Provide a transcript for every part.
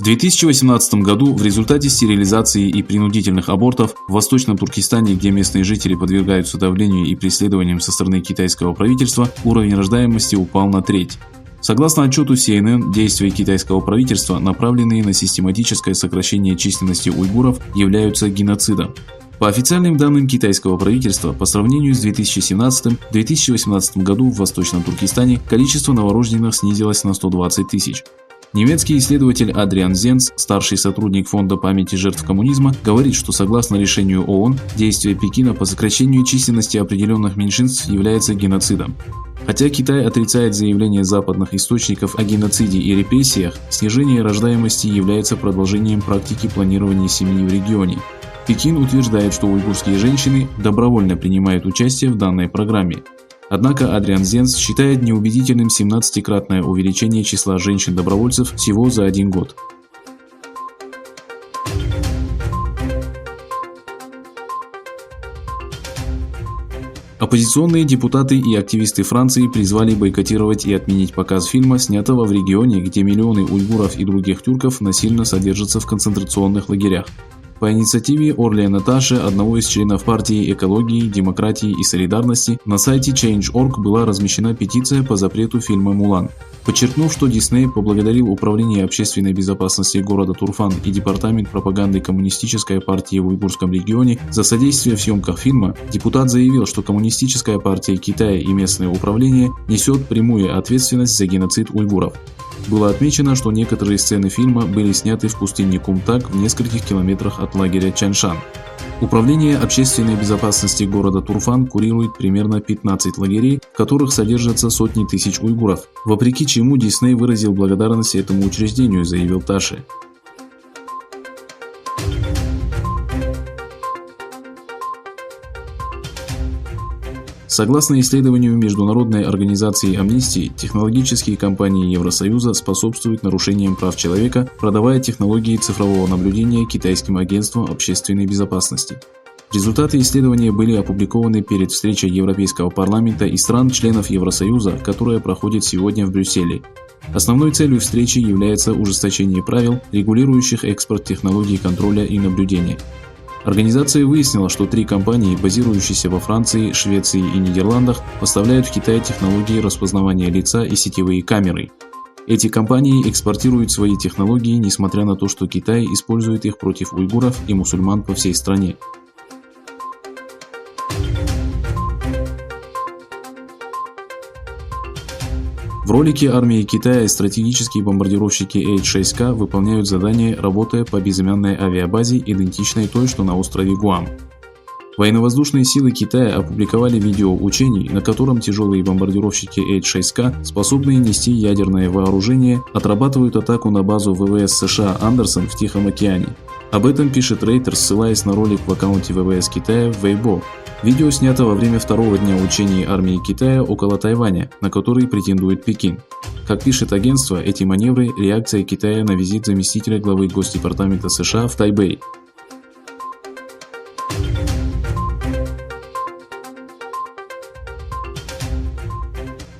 В 2018 году в результате стерилизации и принудительных абортов в Восточном Туркестане, где местные жители подвергаются давлению и преследованиям со стороны китайского правительства, уровень рождаемости упал на треть. Согласно отчету CNN, действия китайского правительства, направленные на систематическое сокращение численности уйгуров, являются геноцидом. По официальным данным китайского правительства, по сравнению с 2017-2018 году в Восточном Туркестане количество новорожденных снизилось на 120 тысяч. Немецкий исследователь Адриан Зенц, старший сотрудник Фонда памяти жертв коммунизма, говорит, что согласно решению ООН, действие Пекина по сокращению численности определенных меньшинств является геноцидом. Хотя Китай отрицает заявления западных источников о геноциде и репрессиях, снижение рождаемости является продолжением практики планирования семьи в регионе. Пекин утверждает, что уйгурские женщины добровольно принимают участие в данной программе. Однако Адриан Зенц считает неубедительным 17-кратное увеличение числа женщин-добровольцев всего за один год. Оппозиционные депутаты и активисты Франции призвали бойкотировать и отменить показ фильма, снятого в регионе, где миллионы уйгуров и других тюрков насильно содержатся в концентрационных лагерях. По инициативе Орлеана Таше, одного из членов партии экологии, демократии и солидарности, на сайте Change.org была размещена петиция по запрету фильма «Мулан». Подчеркнув, что Дисней поблагодарил Управление общественной безопасности города Турфан и Департамент пропаганды Коммунистической партии в уйгурском регионе за содействие в съемках фильма, депутат заявил, что Коммунистическая партия Китая и местное управление несет прямую ответственность за геноцид уйгуров. Было отмечено, что некоторые сцены фильма были сняты в пустыне Кумтак в нескольких километрах от лагеря Чаншан. Управление общественной безопасности города Турфан курирует примерно 15 лагерей, в которых содержатся сотни тысяч уйгуров, вопреки чему Дисней выразил благодарность этому учреждению, заявил Таше. Согласно исследованию международной организации Amnesty, технологические компании Евросоюза способствуют нарушениям прав человека, продавая технологии цифрового наблюдения китайским агентствам общественной безопасности. Результаты исследования были опубликованы перед встречей Европейского парламента и стран-членов Евросоюза, которая проходит сегодня в Брюсселе. Основной целью встречи является ужесточение правил, регулирующих экспорт технологий контроля и наблюдения. Организация выяснила, что 3 компании, базирующиеся во Франции, Швеции и Нидерландах, поставляют в Китай технологии распознавания лица и сетевые камеры. Эти компании экспортируют свои технологии, несмотря на то, что Китай использует их против уйгуров и мусульман по всей стране. В ролике армии Китая стратегические бомбардировщики H-6K выполняют задание, работая по безымянной авиабазе, идентичной той, что на острове Гуам. Военно-воздушные силы Китая опубликовали видео учений, на котором тяжелые бомбардировщики H-6K, способные нести ядерное вооружение, отрабатывают атаку на базу ВВС США Андерсон в Тихом океане. Об этом пишет Reuters, ссылаясь на ролик в аккаунте ВВС Китая в Weibo. Видео снято во время второго дня учений армии Китая около Тайваня, на который претендует Пекин. Как пишет агентство, эти маневры – реакция Китая на визит заместителя главы Госдепартамента США в Тайбэй.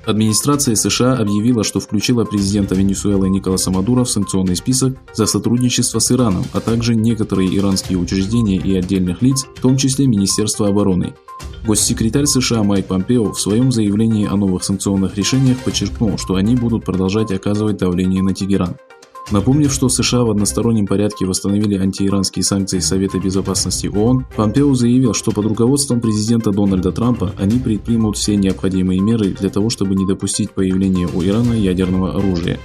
Администрация США объявила, что включила президента Венесуэлы Николаса Мадуро в санкционный список за сотрудничество с Ираном, а также некоторые иранские учреждения и отдельных лиц, в том числе Министерство обороны. Госсекретарь США Майк Помпео в своем заявлении о новых санкционных решениях подчеркнул, что они будут продолжать оказывать давление на Тегеран. Напомнив, что США в одностороннем порядке восстановили антииранские санкции Совета Безопасности ООН, Помпео заявил, что под руководством президента Дональда Трампа они предпримут все необходимые меры для того, чтобы не допустить появления у Ирана ядерного оружия.